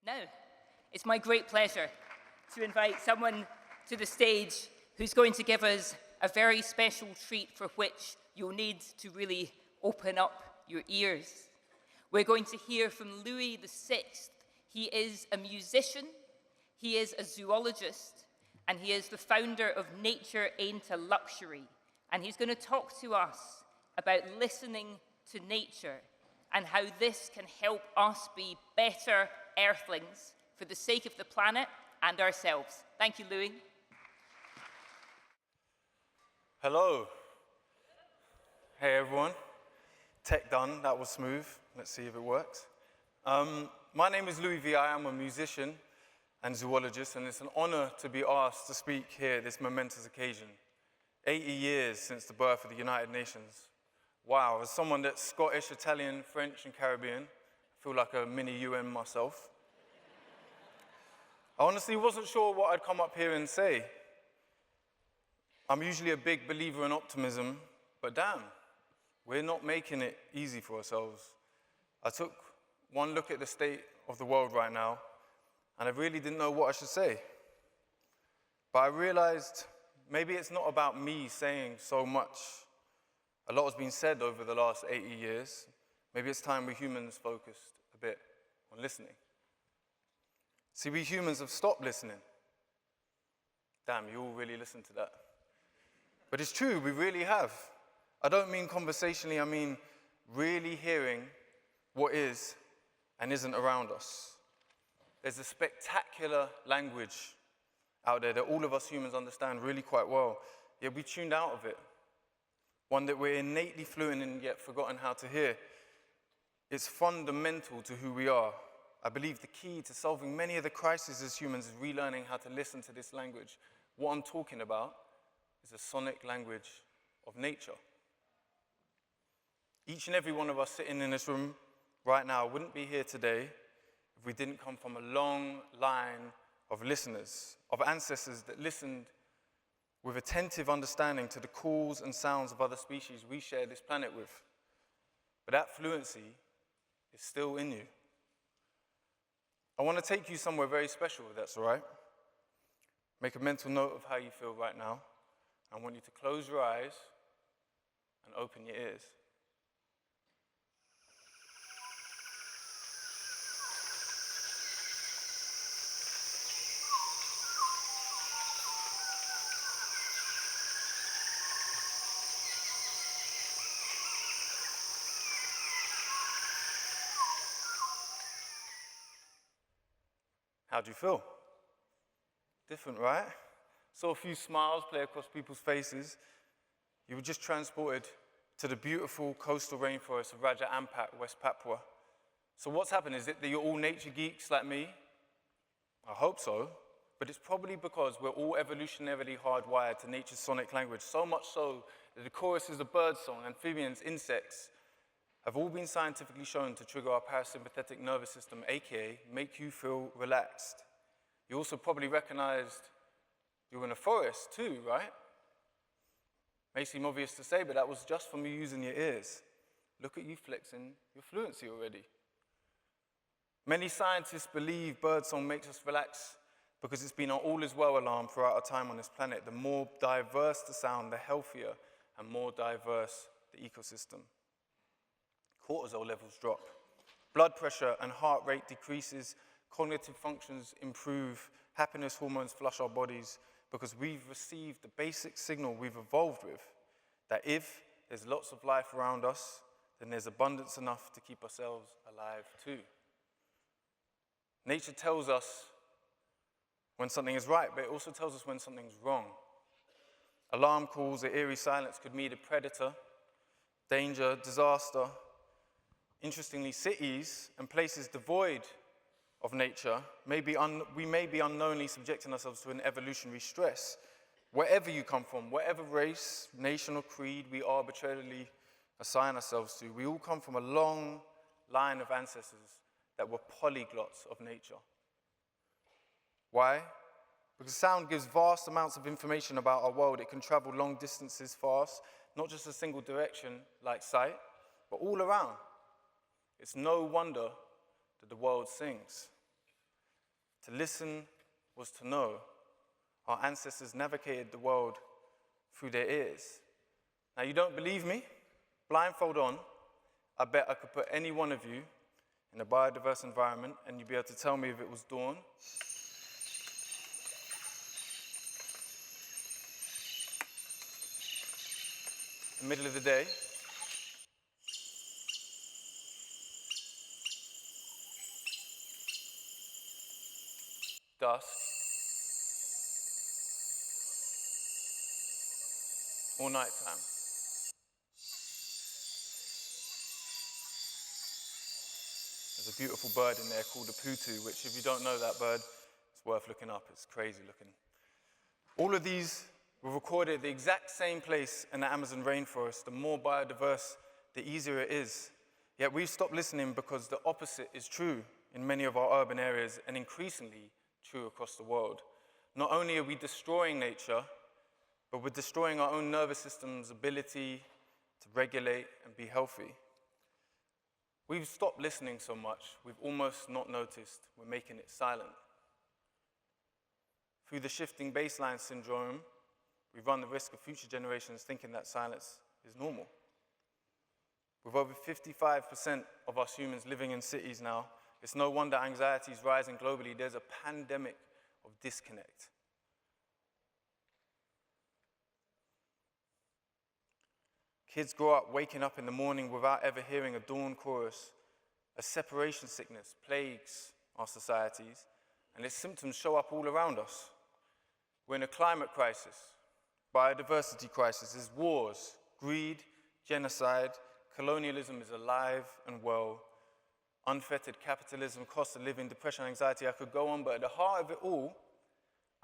Now, it's my great pleasure to invite someone to the stage who's going to give us a very special treat for which you'll need to really open up your ears. We're going to hear from Louis VI. He is a musician, he is a zoologist, and he is the founder of Nature Ain't a Luxury. And he's going to talk to us about listening to nature and how this can help us be better Earthlings for the sake of the planet and ourselves. Thank you, Louis. Hello. Hey, everyone. Tech done. That was smooth. Let's see if it works. My name is Louis V.I. I'm a musician and zoologist, and it's an honor to be asked to speak here at this momentous occasion. 80 years since the birth of the United Nations. Wow, as someone that's Scottish, Italian, French, and Caribbean, I feel like a mini UN myself. I honestly wasn't sure what I'd come up here and say. I'm usually a big believer in optimism, but damn, we're not making it easy for ourselves. I took one look at the state of the world right now, and I really didn't know what I should say. But I realized maybe it's not about me saying so much. A lot has been said over the last 80 years. Maybe it's time we humans focused a bit on listening. See, we humans have stopped listening. Damn, you all really listened to that. But it's true, we really have. I don't mean conversationally, I mean really hearing what is and isn't around us. There's a spectacular language out there that all of us humans understand really quite well, yet we tuned out of it. One that we're innately fluent in yet forgotten how to hear. It's fundamental to who we are. I believe the key to solving many of the crises as humans is relearning how to listen to this language. What I'm talking about is a sonic language of nature. Each and every one of us sitting in this room right now wouldn't be here today if we didn't come from a long line of listeners, of ancestors that listened with attentive understanding to the calls and sounds of other species we share this planet with. But that fluency is still in you. I want to take you somewhere very special, if that's all right. Make a mental note of how you feel right now. I want you to close your eyes and open your ears. How do you feel? Different, right? Saw a few smiles play across people's faces. You were just transported to the beautiful coastal rainforest of Raja Ampat, West Papua. So what's happened? Is it that you're all nature geeks like me? I hope so. But it's probably because we're all evolutionarily hardwired to nature's sonic language, so much so that the choruses of birdsong, amphibians, insects, have all been scientifically shown to trigger our parasympathetic nervous system, aka make you feel relaxed. You also probably recognized you're in a forest too, right? May seem obvious to say, but that was just from you using your ears. Look at you flexing your fluency already. Many scientists believe birdsong makes us relax because it's been our all is well alarm throughout our time on this planet. The more diverse the sound, the healthier and more diverse the ecosystem. Cortisol levels drop, blood pressure and heart rate decreases, cognitive functions improve, happiness hormones flush our bodies because we've received the basic signal we've evolved with, that if there's lots of life around us, then there's abundance enough to keep ourselves alive too. Nature tells us when something is right, but it also tells us when something's wrong. Alarm calls, or eerie silence could mean a predator, danger, disaster. Interestingly, cities and places devoid of nature, we may be unknowingly subjecting ourselves to an evolutionary stress. Wherever you come from, whatever race, nation, or creed we arbitrarily assign ourselves to, we all come from a long line of ancestors that were polyglots of nature. Why? Because sound gives vast amounts of information about our world. It can travel long distances fast, not just a single direction like sight, but all around. It's no wonder that the world sings. To listen was to know. Our ancestors navigated the world through their ears. Now, you don't believe me? Blindfold on. I bet I could put any one of you in a biodiverse environment and you'd be able to tell me if it was dawn, the middle of the day, dusk, or nighttime. There's a beautiful bird in there called a putu, which if you don't know that bird, it's worth looking up. It's crazy looking. All of these were recorded at the exact same place in the Amazon rainforest. The more biodiverse, the easier it is. Yet we've stopped listening because the opposite is true in many of our urban areas and increasingly true across the world. Not only are we destroying nature, but we're destroying our own nervous system's ability to regulate and be healthy. We've stopped listening so much, we've almost not noticed we're making it silent. Through the shifting baseline syndrome, we run the risk of future generations thinking that silence is normal. With over 55% of us humans living in cities now, it's no wonder anxiety is rising globally. There's a pandemic of disconnect. Kids grow up waking up in the morning without ever hearing a dawn chorus. A separation sickness plagues our societies, and its symptoms show up all around us. We're in a climate crisis, biodiversity crisis, there's wars, greed, genocide, colonialism is alive and well, unfettered capitalism, cost of living, depression, anxiety, I could go on, but at the heart of it all,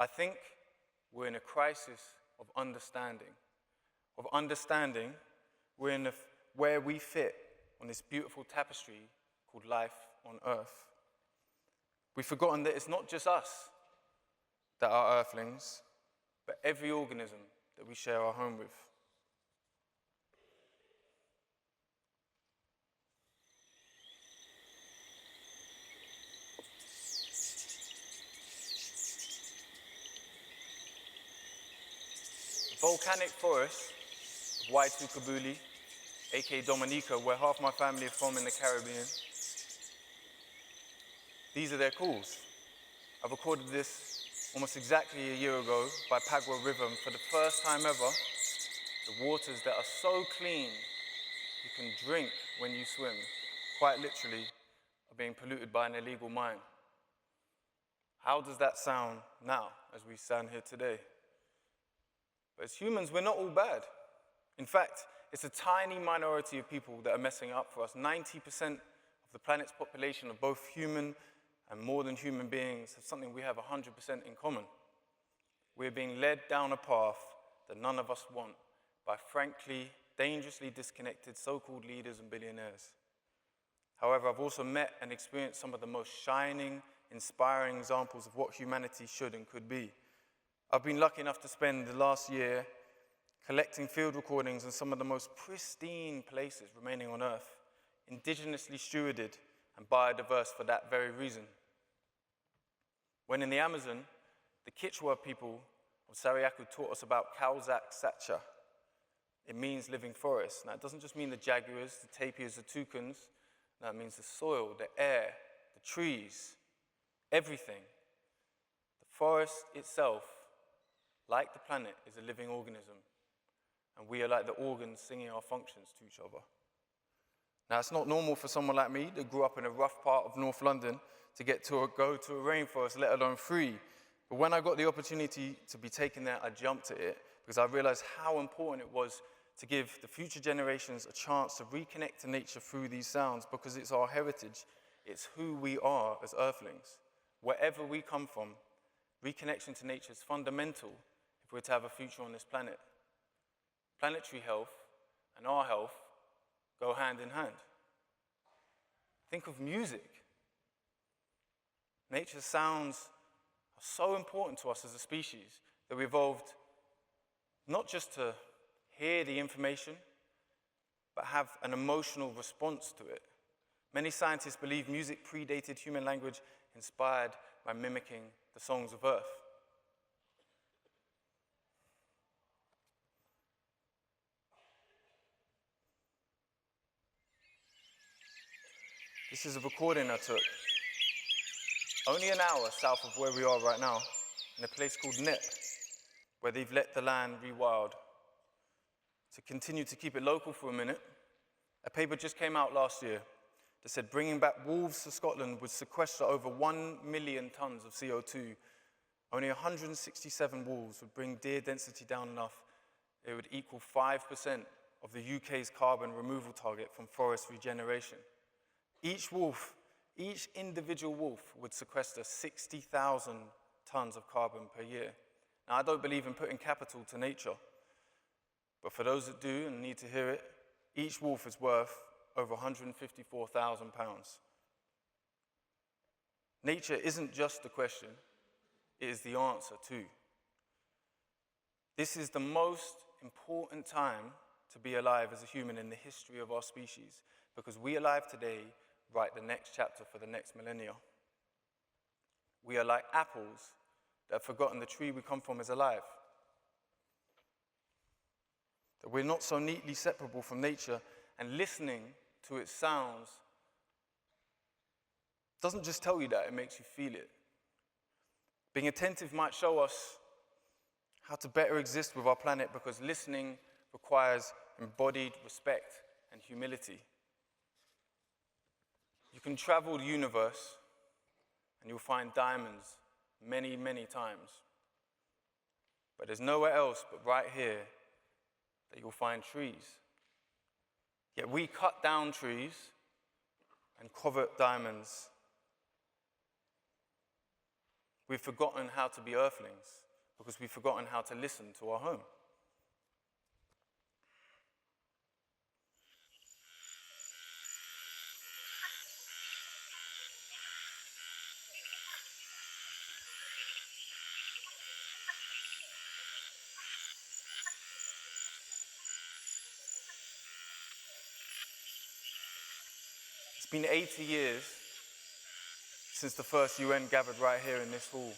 I think we're in a crisis of understanding. We're in where we fit on this beautiful tapestry called life on Earth. We've forgotten that it's not just us that are Earthlings, but every organism that we share our home with. The volcanic forest of Waitu Kabuli, aka Dominica, where half my family are from in the Caribbean. These are their calls. I recorded this almost exactly a year ago by Pagwa River, and for the first time ever, the waters that are so clean you can drink when you swim, quite literally, are being polluted by an illegal mine. How does that sound now, as we stand here today? But as humans, we're not all bad. In fact, it's a tiny minority of people that are messing up for us. 90% of the planet's population of both human and more than human beings have something we have 100% in common. We're being led down a path that none of us want by frankly, dangerously disconnected so-called leaders and billionaires. However, I've also met and experienced some of the most shining, inspiring examples of what humanity should and could be. I've been lucky enough to spend the last year collecting field recordings in some of the most pristine places remaining on Earth, indigenously stewarded and biodiverse for that very reason. When in the Amazon, the Kichwa people of Sariaku taught us about Kauzak Sacha. It means living forest. Now, it doesn't just mean the jaguars, the tapirs, the toucans. No, it means the soil, the air, the trees, everything. The forest itself, like the planet, is a living organism. And we are like the organs singing our functions to each other. Now, it's not normal for someone like me that grew up in a rough part of North London to go to a rainforest, let alone free. But when I got the opportunity to be taken there, I jumped at it because I realized how important it was to give the future generations a chance to reconnect to nature through these sounds, because it's our heritage, it's who we are as Earthlings. Wherever we come from, reconnection to nature is fundamental if we're to have a future on this planet. Planetary health and our health go hand in hand. Think of music. Nature's sounds are so important to us as a species that we evolved not just to hear the information, but have an emotional response to it. Many scientists believe music predated human language, inspired by mimicking the songs of earth. This is a recording I took only an hour south of where we are right now, in a place called Nip, where they've let the land rewild. To continue to keep it local for a minute, a paper just came out last year that said bringing back wolves to Scotland would sequester over 1 million tons of CO2. Only 167 wolves would bring deer density down enough it would equal 5% of the UK's carbon removal target from forest regeneration. Each individual wolf would sequester 60,000 tons of carbon per year. Now, I don't believe in putting capital to nature, but for those that do and need to hear it, each wolf is worth over £154,000. Nature isn't just a question, it is the answer too. This is the most important time to be alive as a human in the history of our species, because we alive today write the next chapter for the next millennia. We are like apples that have forgotten the tree we come from is alive. That we're not so neatly separable from nature, and listening to its sounds doesn't just tell you that, it makes you feel it. Being attentive might show us how to better exist with our planet, because listening requires embodied respect and humility. You can travel the universe and you'll find diamonds many, many times. But there's nowhere else but right here that you'll find trees. Yet we cut down trees and covet diamonds. We've forgotten how to be earthlings because we've forgotten how to listen to our home. It's been 80 years since the first UN gathered right here in this hall.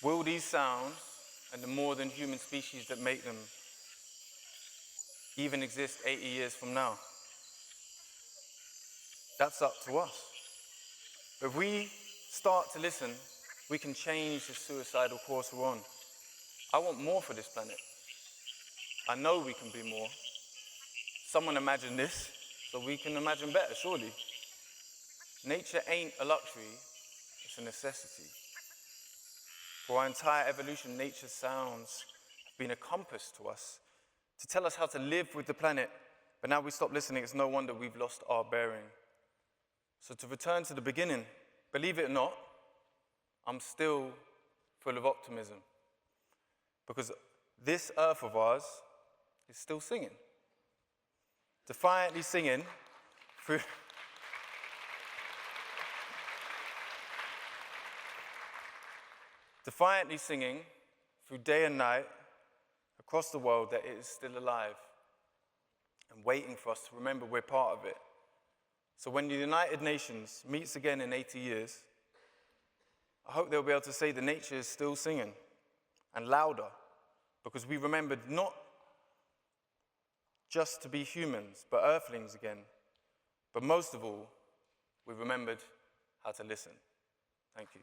Will these sounds, and the more than human species that make them, even exist 80 years from now? That's up to us. But if we start to listen, we can change the suicidal course we're on. I want more for this planet. I know we can be more. Someone imagined this, so we can imagine better, surely. Nature ain't a luxury, it's a necessity. For our entire evolution, nature's sounds have been a compass to us to tell us how to live with the planet. But now we stop listening, it's no wonder we've lost our bearing. So to return to the beginning, believe it or not, I'm still full of optimism. Because this earth of ours is still singing. Defiantly singing through... Defiantly singing through day and night across the world that it is still alive and waiting for us to remember we're part of it. So when the United Nations meets again in 80 years, I hope they'll be able to say that nature is still singing and louder, because we remembered not just to be humans, but earthlings again. But most of all, we remembered how to listen. Thank you.